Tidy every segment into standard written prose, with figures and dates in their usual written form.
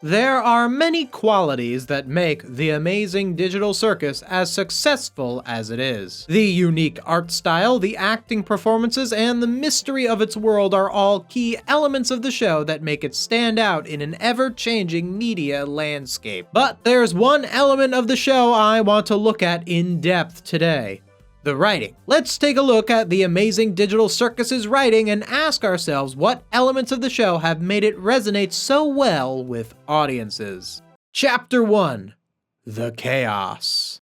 There are many qualities that make the Amazing Digital Circus as successful as it is. The unique art style, the acting performances, and the mystery of its world are all key elements of the show that make it stand out in an ever-changing media landscape. But there's one element of the show I want to look at in depth today. The writing. Let's take a look at the Amazing Digital Circus's writing and ask ourselves what elements of the show have made it resonate so well with audiences. Chapter 1. The Chaos.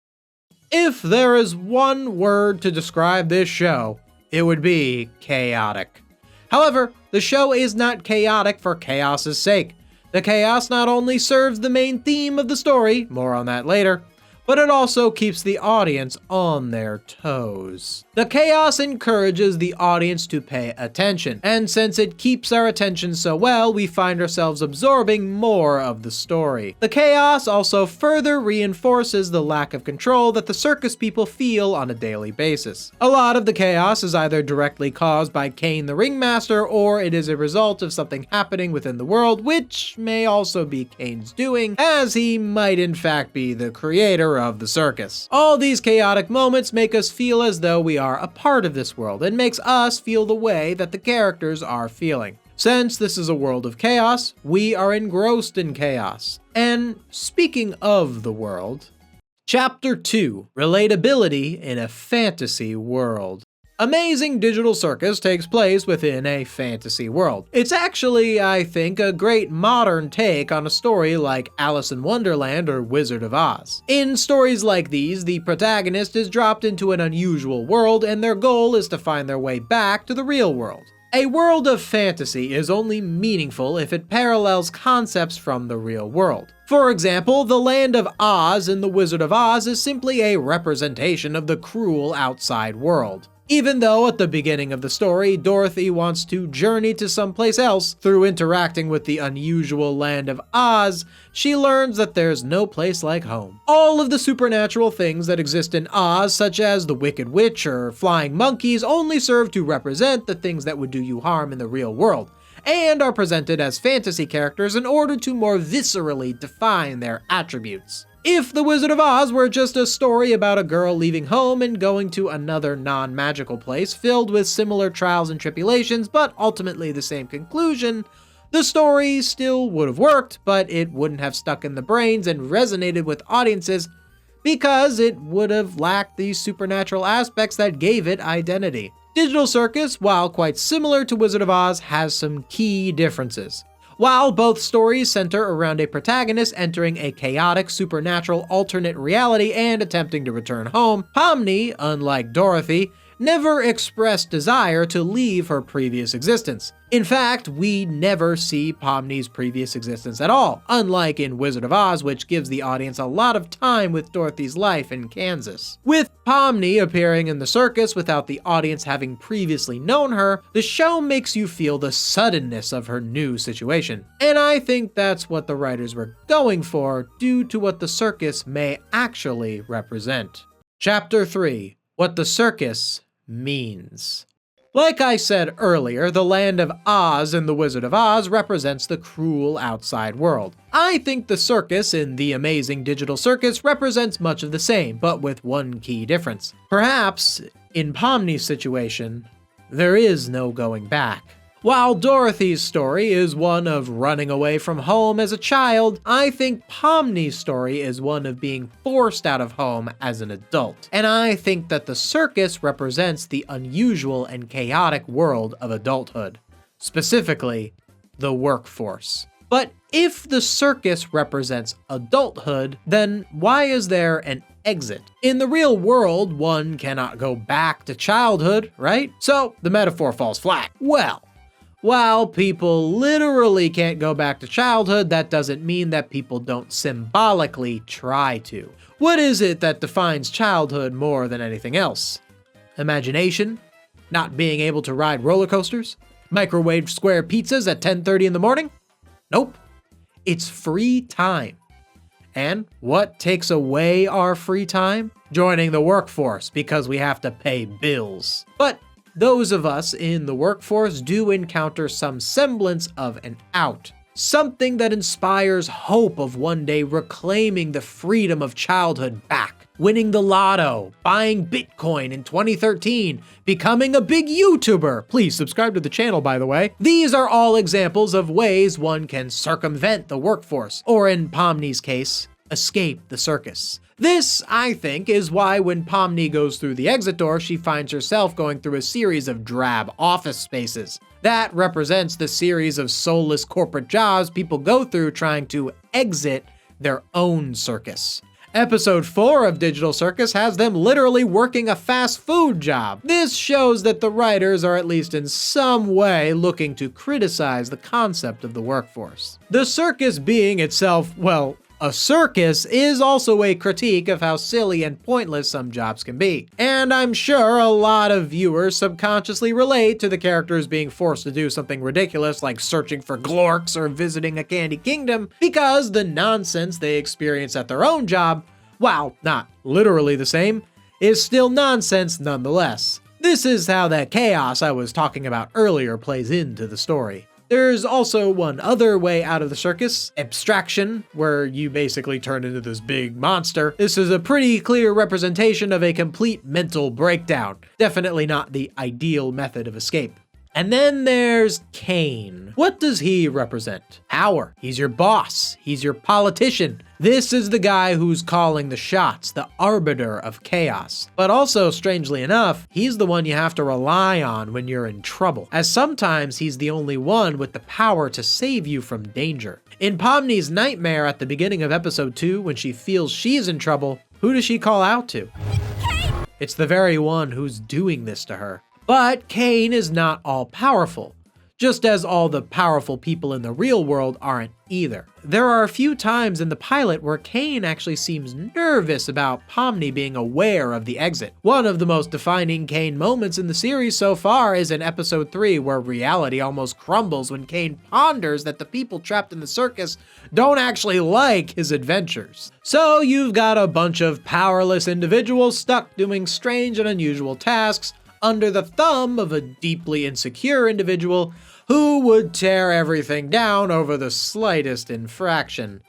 If there is one word to describe this show, it would be chaotic. However, the show is not chaotic for chaos's sake. The chaos not only serves the main theme of the story, more on that later, but it also keeps the audience on their toes. The chaos encourages the audience to pay attention, and since it keeps our attention so well, we find ourselves absorbing more of the story. The chaos also further reinforces the lack of control that the circus people feel on a daily basis. A lot of the chaos is either directly caused by Kane the ringmaster, or it is a result of something happening within the world, which may also be Kane's doing, as he might in fact be the creator of the circus. All these chaotic moments make us feel as though we are a part of this world, and makes us feel the way that the characters are feeling. Since this is a world of chaos, we are engrossed in chaos. And speaking of the world, Chapter 2, Relatability in a Fantasy World. Amazing Digital Circus takes place within a fantasy world. It's actually, I think, a great modern take on a story like Alice in Wonderland or Wizard of Oz. In stories like these, the protagonist is dropped into an unusual world, and their goal is to find their way back to the real world. A world of fantasy is only meaningful if it parallels concepts from the real world. For example, the land of Oz in The Wizard of Oz is simply a representation of the cruel outside world. Even though at the beginning of the story, Dorothy wants to journey to someplace else, through interacting with the unusual land of Oz, she learns that there's no place like home. All of the supernatural things that exist in Oz, such as the Wicked Witch or flying monkeys, only serve to represent the things that would do you harm in the real world, and are presented as fantasy characters in order to more viscerally define their attributes. If The Wizard of Oz were just a story about a girl leaving home and going to another non-magical place filled with similar trials and tribulations, but ultimately the same conclusion, the story still would have worked, but it wouldn't have stuck in the brains and resonated with audiences because it would have lacked these supernatural aspects that gave it identity. Digital Circus, while quite similar to Wizard of Oz, has some key differences. While both stories center around a protagonist entering a chaotic, supernatural alternate reality and attempting to return home, Pomni, unlike Dorothy, never expressed desire to leave her previous existence. In fact, we never see Pomni's previous existence at all, unlike in Wizard of Oz, which gives the audience a lot of time with Dorothy's life in Kansas. With Pomni appearing in the circus without the audience having previously known her, the show makes you feel the suddenness of her new situation. And I think that's what the writers were going for, due to what the circus may actually represent. Chapter 3. What the Circus Means. Like I said earlier, the land of Oz in The Wizard of Oz represents the cruel outside world. I think the circus in The Amazing Digital Circus represents much of the same, but with one key difference. Perhaps, in Pomni's situation, there is no going back. While Dorothy's story is one of running away from home as a child, I think Pomni's story is one of being forced out of home as an adult. And I think that the circus represents the unusual and chaotic world of adulthood, specifically the workforce. But if the circus represents adulthood, then why is there an exit? In the real world, one cannot go back to childhood, right? So the metaphor falls flat. Well, while people literally can't go back to childhood, that doesn't mean that people don't symbolically try to. What is it that defines childhood more than anything else? Imagination? Not being able to ride roller coasters? Microwave square pizzas at 10:30 in the morning? Nope. It's free time. And what takes away our free time? Joining the workforce, because we have to pay bills. But those of us in the workforce do encounter some semblance of an out. Something that inspires hope of one day reclaiming the freedom of childhood back, winning the lotto, buying Bitcoin in 2013, becoming a big YouTuber. Please subscribe to the channel, by the way. These are all examples of ways one can circumvent the workforce, or in Pomni's case, escape the circus. This, I think, is why when Pomni goes through the exit door, she finds herself going through a series of drab office spaces. That represents the series of soulless corporate jobs people go through trying to exit their own circus. Episode 4 of Digital Circus has them literally working a fast food job. This shows that the writers are at least in some way looking to criticize the concept of the workforce. The circus being itself, well, a circus is also a critique of how silly and pointless some jobs can be. And I'm sure a lot of viewers subconsciously relate to the characters being forced to do something ridiculous like searching for glorks or visiting a candy kingdom, because the nonsense they experience at their own job, while not literally the same, is still nonsense nonetheless. This is how that chaos I was talking about earlier plays into the story. There's also one other way out of the circus, abstraction, where you basically turn into this big monster. This is a pretty clear representation of a complete mental breakdown. Definitely not the ideal method of escape. And then there's Kane. What does he represent? Power. He's your boss. He's your politician. This is the guy who's calling the shots, the arbiter of chaos. But also, strangely enough, he's the one you have to rely on when you're in trouble, as sometimes he's the only one with the power to save you from danger. In Pomni's nightmare at the beginning of episode 2, when she feels she's in trouble, who does she call out to? Kane! It's the very one who's doing this to her. But Kane is not all-powerful, just as all the powerful people in the real world aren't either. There are a few times in the pilot where Kane actually seems nervous about Pomni being aware of the exit. One of the most defining Kane moments in the series so far is in episode 3, where reality almost crumbles when Kane ponders that the people trapped in the circus don't actually like his adventures. So you've got a bunch of powerless individuals stuck doing strange and unusual tasks under the thumb of a deeply insecure individual who would tear everything down over the slightest infraction.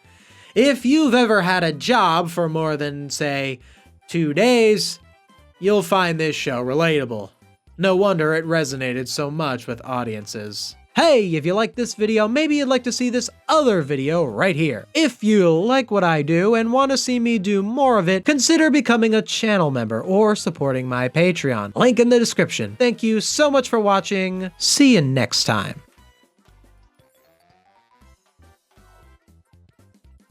If you've ever had a job for more than, say, 2 days, you'll find this show relatable. No wonder it resonated so much with audiences. Hey, if you like this video, maybe you'd like to see this other video right here. If you like what I do and want to see me do more of it, consider becoming a channel member or supporting my Patreon. Link in the description. Thank you so much for watching. See you next time.